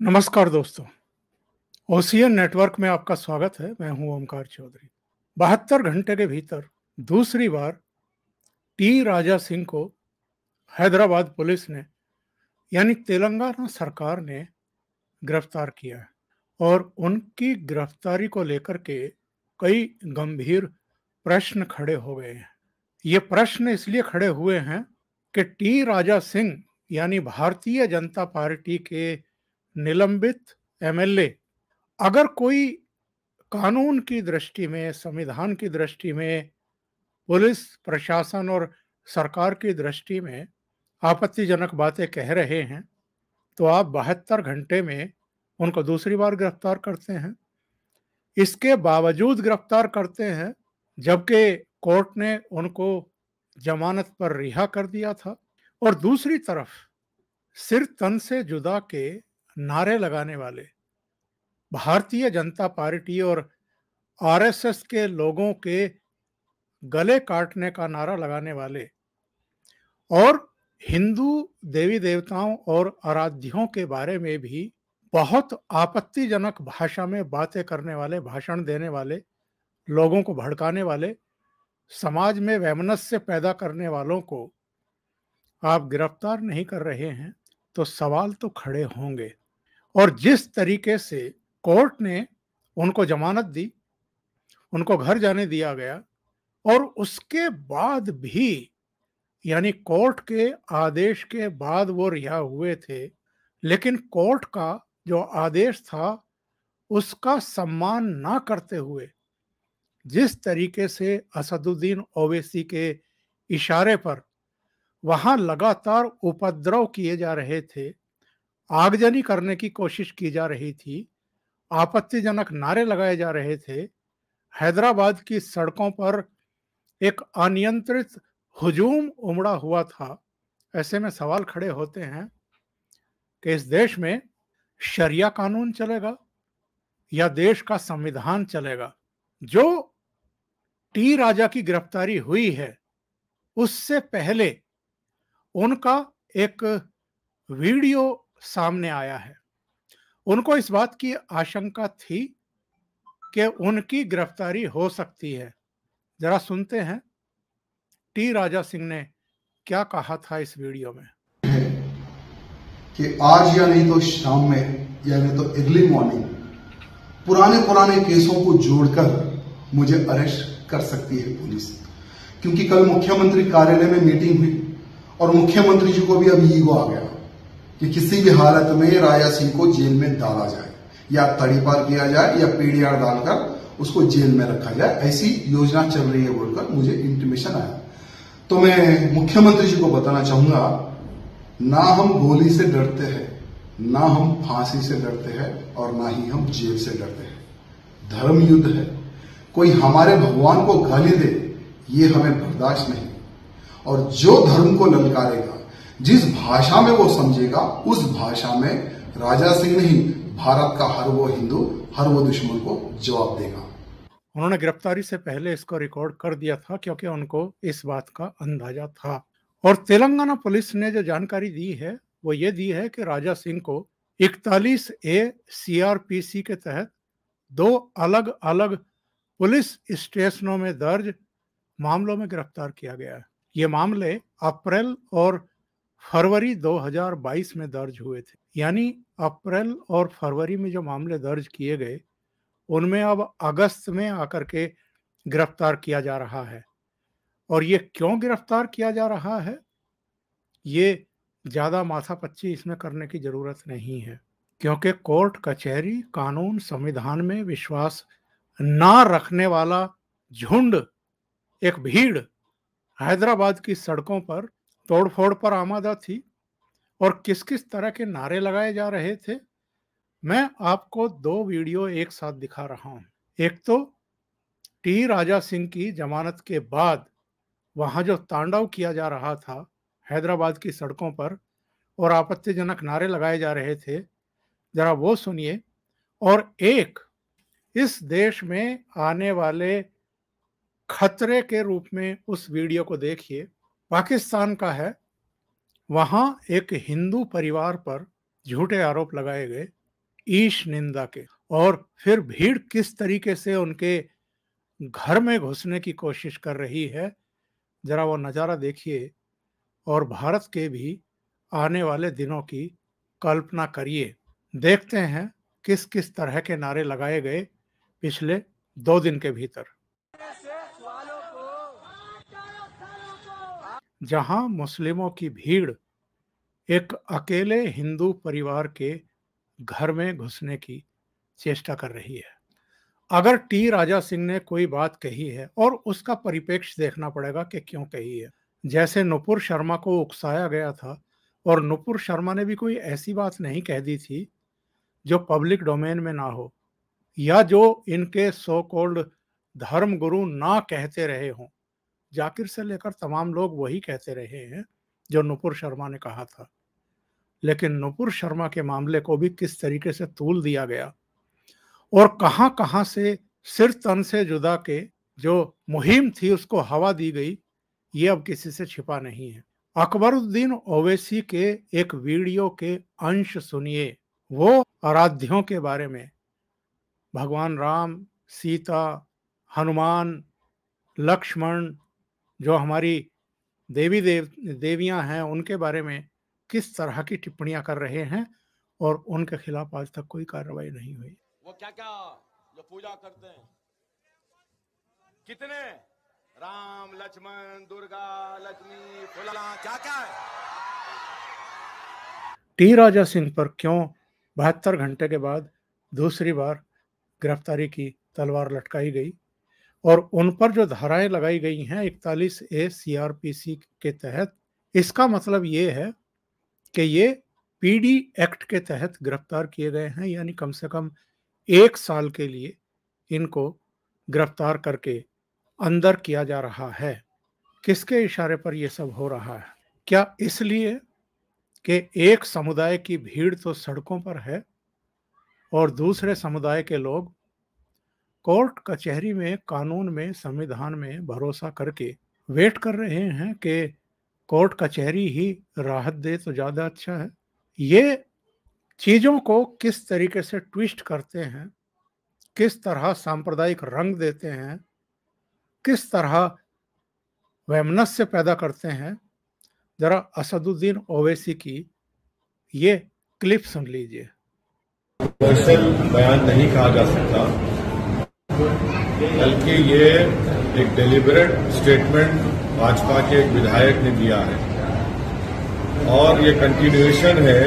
नमस्कार दोस्तों। Ocean network में आपका स्वागत है। मैं हूं ओमकार चौधरी। 72 घंटे के भीतर दूसरी बार टी राजा सिंह को हैदराबाद पुलिस ने यानी तेलंगाना सरकार ने गिरफ्तार किया है और उनकी गिरफ्तारी को लेकर के कई गंभीर प्रश्न खड़े हो गए हैं। ये प्रश्न इसलिए खड़े हुए हैं कि टी राजा सिंह यानी भारतीय जनता पार्टी के निलंबित एमएलए अगर कोई कानून की दृष्टि में, संविधान की दृष्टि में, पुलिस प्रशासन और सरकार की दृष्टि में आपत्तिजनक बातें कह रहे हैं, तो आप 72 घंटे में उनको दूसरी बार गिरफ्तार करते हैं। इसके बावजूद गिरफ्तार करते हैं, जबकि कोर्ट ने उनको जमानत पर रिहा कर दिया था। और दूसरी तरफ सिर तन से जुदा के नारे लगाने वाले भारतीय जनता पार्टी और आरएसएस के लोगों के गले काटने का नारा लगाने वाले और हिंदू देवी देवताओं और आराध्यों के बारे में भी बहुत आपत्तिजनक भाषा में बातें करने वाले, भाषण देने वाले, लोगों को भड़काने वाले, समाज में वैमनस्य पैदा करने वालों को आप गिरफ्तार नहीं कर रहे हैं, तो सवाल तो खड़े होंगे। और जिस तरीके से कोर्ट ने उनको जमानत दी, उनको घर जाने दिया गया और उसके बाद भी यानी कोर्ट के आदेश के बाद वो रिहा हुए थे, लेकिन कोर्ट का जो आदेश था उसका सम्मान ना करते हुए जिस तरीके से असदुद्दीन ओवैसी के इशारे पर वहां लगातार उपद्रव किए जा रहे थे, आगजनी करने की कोशिश की जा रही थी, आपत्तिजनक नारे लगाए जा रहे थे, हैदराबाद की सड़कों पर एक अनियंत्रित हुजूम उमड़ा हुआ था। ऐसे में सवाल खड़े होते हैं कि इस देश में शरिया कानून चलेगा या देश का संविधान चलेगा। जो टी राजा की गिरफ्तारी हुई है उससे पहले उनका एक वीडियो सामने आया है। उनको इस बात की आशंका थी कि उनकी गिरफ्तारी हो सकती है। जरा सुनते हैं टी राजा सिंह ने क्या कहा था इस वीडियो में। कि आज या नहीं तो शाम में या नहीं तो अर्ली मॉर्निंग पुराने केसों को जोड़कर मुझे अरेस्ट कर सकती है पुलिस, क्योंकि कल मुख्यमंत्री कार्यालय में मीटिंग हुई और मुख्यमंत्री जी को भी अभी ईगो आ गया कि किसी भी हालत में राजा सिंह को जेल में डाला जाए, या तड़ीपार किया जाए या पीडीआर डालकर उसको जेल में रखा जाए, ऐसी योजना चल रही है बोलकर मुझे इंटीमेशन आया। तो मैं मुख्यमंत्री जी को बताना चाहूंगा, ना हम गोली से डरते हैं, ना हम फांसी से डरते हैं और ना ही हम जेल से डरते हैं। धर्म युद्ध है, कोई हमारे भगवान को गाली दे ये हमें बर्दाश्त नहीं। और जो धर्म को ललकारेगा, जिस भाषा में वो समझेगा, उस भाषा में राजा सिंह नहीं, भारत का हर वो हिंदू, हर वो दुश्मन को जवाब देगा। उन्होंने गिरफ्तारी से पहले इसको रिकॉर्ड कर दिया था क्योंकि उनको इस बात का अंदाजा था। और तेलंगाना पुलिस ने जो जानकारी दी है वो ये दी है कि राजा सिंह को 41A सीआरपीसी के तहत 2 अलग अलग पुलिस स्टेशनों में दर्ज मामलों में गिरफ्तार किया गया है। ये मामले अप्रैल और फरवरी 2022 में दर्ज हुए थे। यानी अप्रैल और फरवरी में जो मामले दर्ज किए गए उनमें अब अगस्त में आकर के गिरफ्तार किया जा रहा है। और ये क्यों गिरफ्तार किया जा रहा है, ये ज़्यादा माथापच्ची इसमें करने की ज़रूरत नहीं है, क्योंकि कोर्ट कचहरी कानून संविधान में विश्वास ना रखने वाला झुंड, एक भीड़ हैदराबाद की सड़कों पर तोड़फोड़ पर आमादा थी। और किस किस तरह के नारे लगाए जा रहे थे, मैं आपको 2 वीडियो एक साथ दिखा रहा हूं। एक तो टी राजा सिंह की जमानत के बाद वहां जो तांडव किया जा रहा था हैदराबाद की सड़कों पर और आपत्तिजनक नारे लगाए जा रहे थे, जरा वो सुनिए। और एक इस देश में आने वाले खतरे के रूप में उस वीडियो को देखिए। पाकिस्तान का है, वहां एक हिंदू परिवार पर झूठे आरोप लगाए गए ईश निंदा के, और फिर भीड़ किस तरीके से उनके घर में घुसने की कोशिश कर रही है, जरा वो नज़ारा देखिए और भारत के भी आने वाले दिनों की कल्पना करिए। देखते हैं किस किस तरह के नारे लगाए गए पिछले 2 दिन के भीतर। जहां मुस्लिमों की भीड़ एक अकेले हिंदू परिवार के घर में घुसने की चेष्टा कर रही है। अगर टी राजा सिंह ने कोई बात कही है और उसका परिप्रेक्ष्य देखना पड़ेगा कि क्यों कही है। जैसे नुपुर शर्मा को उकसाया गया था, और नुपुर शर्मा ने भी कोई ऐसी बात नहीं कह दी थी जो पब्लिक डोमेन में ना हो, या जो इनके सो कॉल्ड धर्म गुरु ना कहते रहे हों। जाकिर से लेकर तमाम लोग वही कहते रहे हैं जो नुपुर शर्मा ने कहा था। लेकिन नुपुर शर्मा के मामले को भी किस तरीके से तूल दिया गया और कहां कहां से सिर तन से जुदा के जो मुहिम थी उसको हवा दी गई, ये अब किसी से छिपा नहीं है। अकबरुद्दीन ओवैसी के एक वीडियो के अंश सुनिए। वो आराध्यों के बारे में, भगवान राम, सीता, हनुमान, लक्ष्मण, जो हमारी देवियां हैं, उनके बारे में किस तरह की टिप्पणियां कर रहे हैं, और उनके खिलाफ आज तक कोई कार्रवाई नहीं हुई। वो क्या क्या जो पूजा करते हैं, कितने राम लक्ष्मण दुर्गा लक्ष्मी फुला क्या क्या है। टी राजा सिंह पर क्यों 72 घंटे के बाद दूसरी बार गिरफ्तारी की तलवार लटकाई गई, और उन पर जो धाराएं लगाई गई हैं 41A CRPC के तहत, इसका मतलब ये है कि ये पीडी एक्ट के तहत गिरफ्तार किए गए हैं, यानी कम से कम 1 साल के लिए इनको गिरफ्तार करके अंदर किया जा रहा है। किसके इशारे पर यह सब हो रहा है? क्या इसलिए कि एक समुदाय की भीड़ तो सड़कों पर है और दूसरे समुदाय के लोग कोर्ट कचहरी में, कानून में, संविधान में भरोसा करके वेट कर रहे हैं कि कोर्ट कचहरी ही राहत दे तो ज्यादा अच्छा है। ये चीजों को किस तरीके से ट्विस्ट करते हैं, किस तरह सांप्रदायिक रंग देते हैं, किस तरह वैमनस्य पैदा करते हैं, जरा असदुद्दीन ओवैसी की ये क्लिप सुन लीजिए। बयान नहीं कहा जा सकता, बल्कि ये एक डेलिबरेट स्टेटमेंट भाजपा के एक विधायक ने दिया है, और ये कंटिन्यूएशन है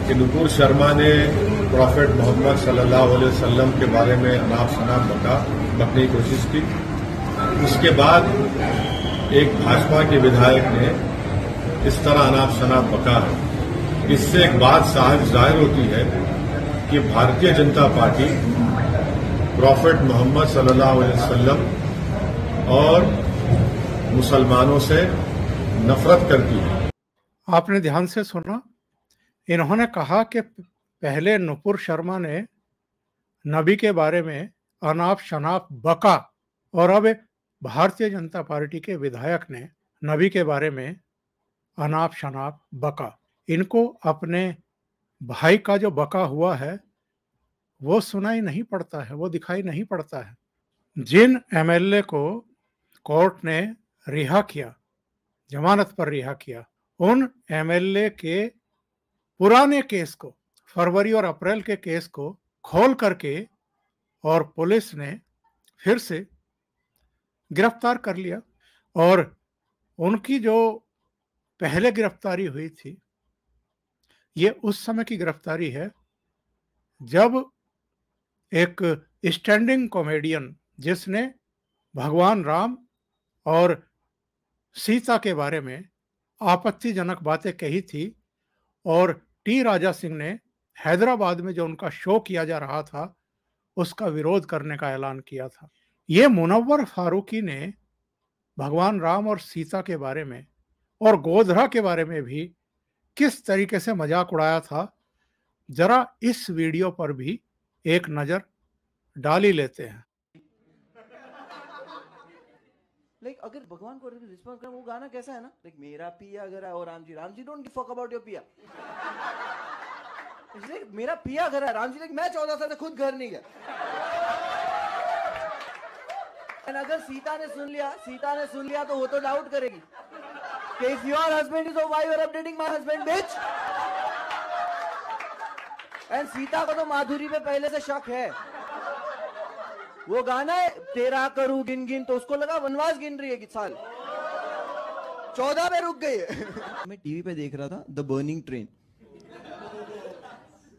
कि नुपुर शर्मा ने प्रॉफेट मोहम्मद सल्लल्लाहु अलैहि वसल्लम के बारे में अनाप शनाप बकने की कोशिश की। उसके बाद एक भाजपा के विधायक ने इस तरह अनाप शनाप बका है। इससे एक बात साफ जाहिर होती है कि भारतीय जनता पार्टी प्रॉफेट मोहम्मद सल्लल्लाहु अलैहि वसल्लम और मुसलमानों से नफरत करती है। आपने ध्यान से सुना, इन्होंने कहा कि पहले नुपुर शर्मा ने नबी के बारे में अनाप शनाप बका, और अब भारतीय जनता पार्टी के विधायक ने नबी के बारे में अनाप शनाप बका। इनको अपने भाई का जो बका हुआ है वो सुनाई नहीं पड़ता है, वो दिखाई नहीं पड़ता है। जिन एमएलए को कोर्ट ने रिहा किया, जमानत पर रिहा किया, उन एमएलए के पुराने केस को, फरवरी और अप्रैल के केस को खोल करके और पुलिस ने फिर से गिरफ्तार कर लिया। और उनकी जो पहले गिरफ्तारी हुई थी, ये उस समय की गिरफ्तारी है जब एक स्टैंडिंग कॉमेडियन जिसने भगवान राम और सीता के बारे में आपत्तिजनक बातें कही थी, और टी राजा सिंह ने हैदराबाद में जो उनका शो किया जा रहा था उसका विरोध करने का ऐलान किया था। ये मुनव्वर फारूकी ने भगवान राम और सीता के बारे में और गोधरा के बारे में भी किस तरीके से मजाक उड़ाया था, जरा इस वीडियो पर भी एक नजर डाल ही लेते हैं। लाइक अगर भगवान को रिस्पॉन्स करें, वो गाना कैसा है ना, लाइक मेरा पिया अगर है और Ram ji don't give fuck about your पिया। इसलिए मेरा पिया घर है राम जी, लेकिन मैं 14 साल से खुद घर नहीं गया। And अगर सीता ने सुन लिया तो वो तो डाउट करेगी कि if your husband is, so why you are updating my husband, bitch? And Sita को तो माधुरी पे पहले से शक है। वो गाना है तेरा करूं गिन गिन, तो उसको लगा वनवास गिन रही है कि साल 14 पे रुक गई है। मैं टीवी पे देख रहा था द बर्निंग ट्रेन,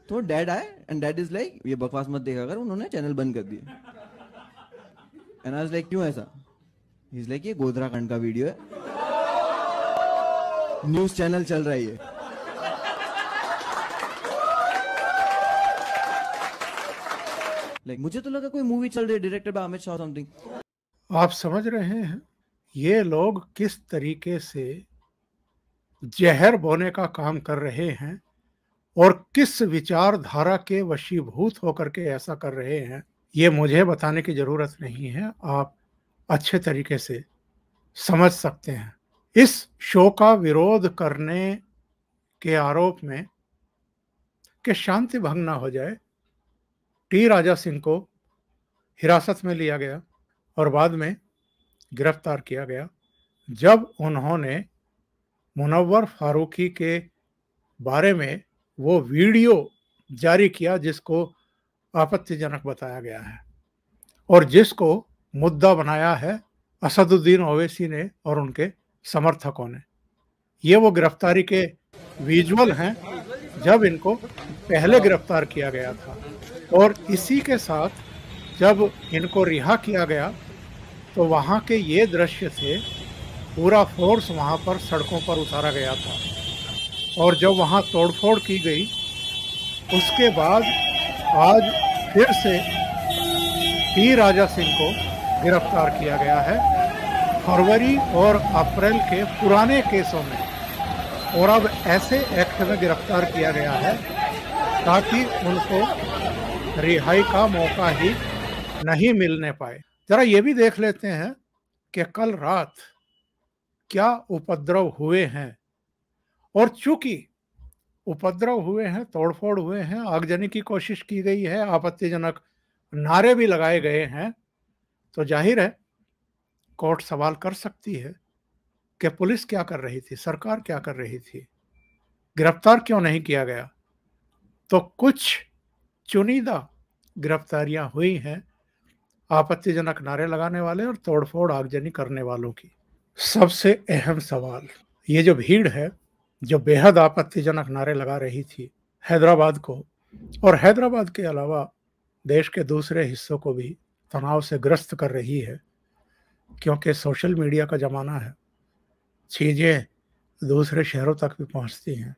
तो डैड आए एंड डैड इज लाइक ये बकवास मत देखा कर, उन्होंने चैनल बंद कर दिया। एंड आई वाज लाइक क्यों ऐसा? ही इज लाइक ये गोधरा कांड का वीडियो है, न्यूज चैनल चल रहा है ये। लाइक मुझे तो लगा कोई मूवी चल रही है directed by Amit Shah something. आप समझ रहे हैं ये लोग किस तरीके से जहर बोने का काम कर रहे हैं और किस विचारधारा के वशीभूत होकर के ऐसा कर रहे हैं, ये मुझे बताने की जरूरत नहीं है, आप अच्छे तरीके से समझ सकते हैं। इस शो का विरोध करने के आरोप में कि शांति भंग ना हो जाए, टी राजा सिंह को हिरासत में लिया गया और बाद में गिरफ्तार किया गया जब उन्होंने मुनव्वर फारूकी के बारे में वो वीडियो जारी किया जिसको आपत्तिजनक बताया गया है और जिसको मुद्दा बनाया है असदुद्दीन ओवैसी ने और उनके समर्थकों ने। ये वो गिरफ्तारी के विजुअल हैं जब इनको पहले गिरफ्तार किया गया था, और इसी के साथ जब इनको रिहा किया गया तो वहाँ के ये दृश्य थे, पूरा फोर्स वहाँ पर सड़कों पर उतारा गया था और जब वहाँ तोड़फोड़ की गई उसके बाद आज फिर से टी राजा सिंह को गिरफ्तार किया गया है फरवरी और अप्रैल के पुराने केसों में, और अब ऐसे एक्ट में गिरफ्तार किया गया है ताकि उनको रिहाई का मौका ही नहीं मिलने पाए। जरा ये भी देख लेते हैं कि कल रात क्या उपद्रव हुए हैं, और चूंकि उपद्रव हुए हैं, तोड़फोड़ हुए हैं, आगजनी की कोशिश की गई है, आपत्तिजनक नारे भी लगाए गए हैं, तो जाहिर है कोर्ट सवाल कर सकती है कि पुलिस क्या कर रही थी, सरकार क्या कर रही थी, गिरफ्तार क्यों नहीं किया गया। तो कुछ चुनिंदा गिरफ्तारियां हुई हैं आपत्तिजनक नारे लगाने वाले और तोड़फोड़ आगजनी करने वालों की। सबसे अहम सवाल, ये जो भीड़ है जो बेहद आपत्तिजनक नारे लगा रही थी हैदराबाद को, और हैदराबाद के अलावा देश के दूसरे हिस्सों को भी तनाव से ग्रस्त कर रही है, क्योंकि सोशल मीडिया का ज़माना है, चीज़ें दूसरे शहरों तक भी पहुंचती हैं,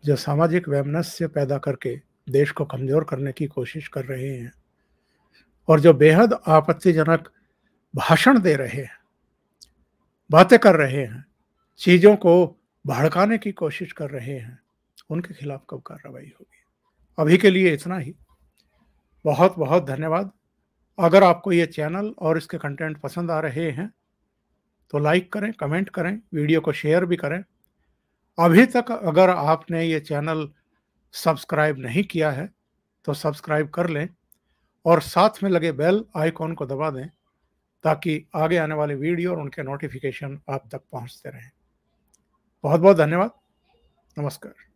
जो सामाजिक वैमनस्य पैदा करके देश को कमज़ोर करने की कोशिश कर रहे हैं और जो बेहद आपत्तिजनक भाषण दे रहे हैं, बातें कर रहे हैं, चीज़ों को भड़काने की कोशिश कर रहे हैं, उनके खिलाफ कब कार्रवाई होगी। अभी के लिए इतना ही। बहुत बहुत धन्यवाद। अगर आपको ये चैनल और इसके कंटेंट पसंद आ रहे हैं तो लाइक करें, कमेंट करें, वीडियो को शेयर भी करें। अभी तक अगर आपने ये चैनल सब्सक्राइब नहीं किया है तो सब्सक्राइब कर लें और साथ में लगे बेल आइकॉन को दबा दें ताकि आगे आने वाले वीडियो और उनके नोटिफिकेशन आप तक पहुंचते रहें। बहुत बहुत धन्यवाद। नमस्कार।